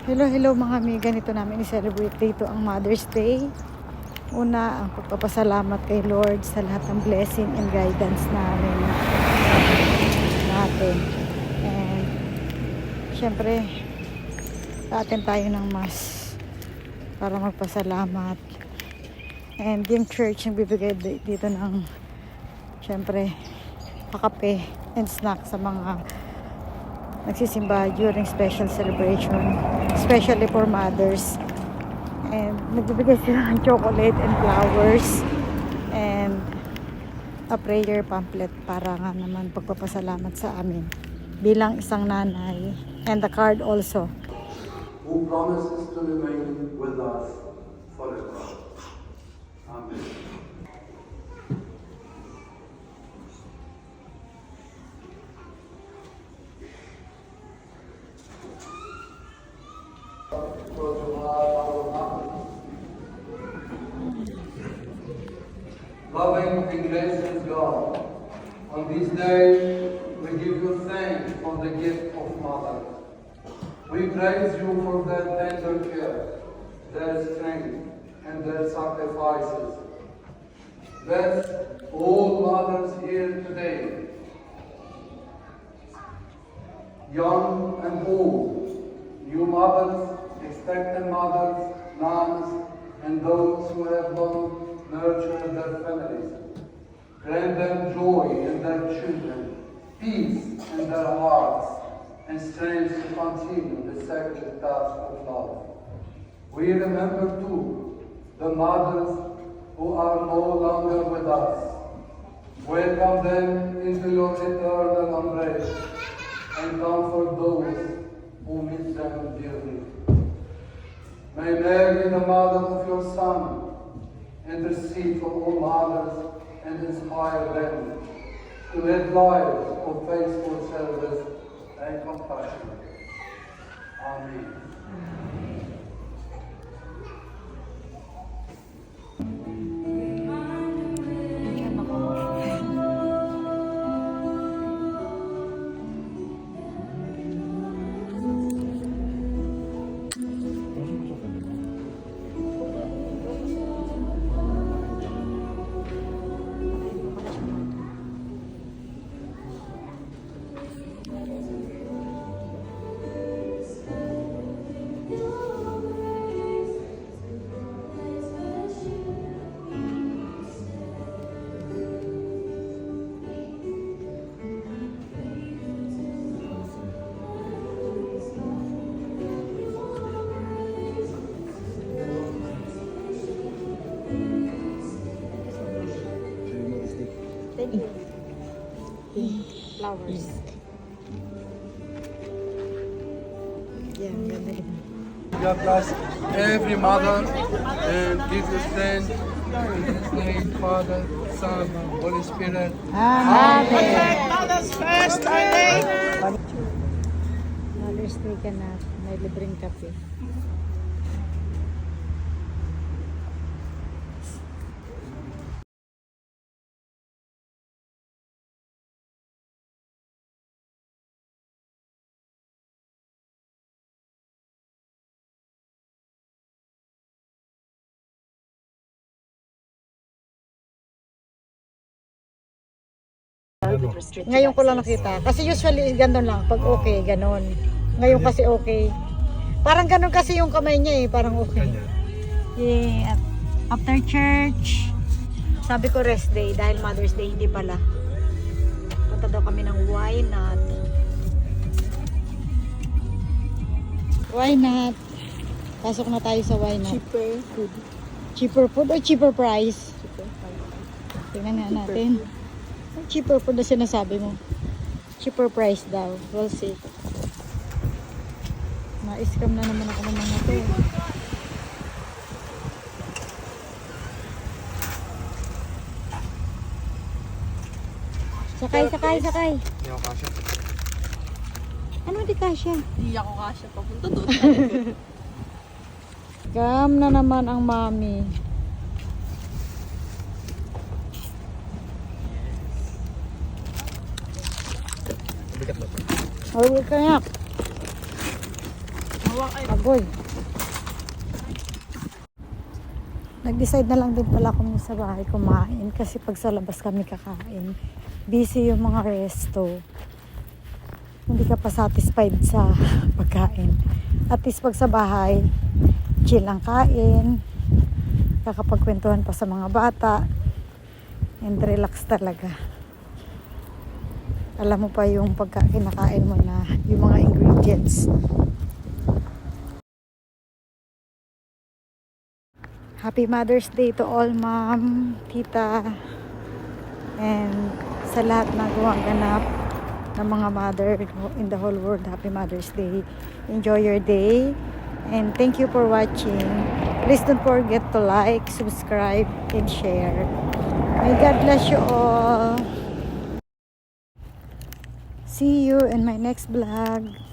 Hello, hello mga amiga. Ganito namin i-celebrate dito ang Mother's Day. Una, ang pagpapasalamat kay Lord sa lahat ng blessing and guidance natin. And syempre, atin tayo ng mas para magpasalamat. And yung church yung bibigay dito ng syempre kakape and snack sa mga nagsisimba during special celebration, especially for mothers. And nagbibigay sila ng chocolate and flowers and a prayer pamphlet para nga naman pagpapasalamat sa amin bilang isang nanay, and the card also. Who promises to remain with us forever. Amen. Loving and gracious God, on this day we give you thanks for the gift of mothers. We praise you for their tender care, their strength, and their sacrifices. Bless all mothers here today, young and old, new mothers, expectant mothers, nuns, and those who have long nurtured their families. Grant them joy in their children, peace in their hearts, and strength to continue the sacred task of love. We remember too the mothers who are no longer with us. Welcome them into your eternal embrace and comfort those who miss them dearly. May Mary, the mother of your Son, intercede for all mothers and inspire them to lead lives of faithful service and compassion. Amen. Thank you. Pink flowers. Yeah, ganda yun. God bless every mother and Jesus' friend, in His name, Father, Son, Holy Spirit. Amen. Mother's first, Amen. Mother's Day ka na. May libreng kape. Ngayon ko lang nakita. Kasi usually ganun lang. Pag okay, ganun. Ngayon kasi okay. Parang ganun kasi yung kamay niya eh. Parang okay. Yeah. After church, sabi ko rest day dahil Mother's Day. Hindi pala. Punta daw kami ng Why Not. Why Not? Pasok na tayo sa Why Not. Cheaper food. Cheaper food or cheaper price? Cheaper food. Tingnan nga natin. Cheaper food na sinasabi mo. Cheaper price daw. We'll see. Ma-scam na naman ako ng mga to. Sakay, sakay, sakay. Hindi ako kasya. Ano di kasya? Hindi ako kasya papunta doon. Scam na naman ang mami. Huwag ka nga. Agoy. Nag-decide na lang din pala kami sa bahay kumain kasi pag sa labas kami kakain, busy yung mga resto. Hindi ka pa satisfied sa pagkain. At least pag sa bahay, chill ang kain, kakapagkwentuhan pa sa mga bata, and relax talaga. Alam mo pa yung pagkain mo na yung mga ingredients. Happy Mother's Day to all mom, tita, and sa lahat na gumaganap ng mga mother in the whole world. Happy Mother's Day. Enjoy your day and thank you for watching. Please don't forget to like, subscribe, and share. May God bless you all. See you in my next vlog.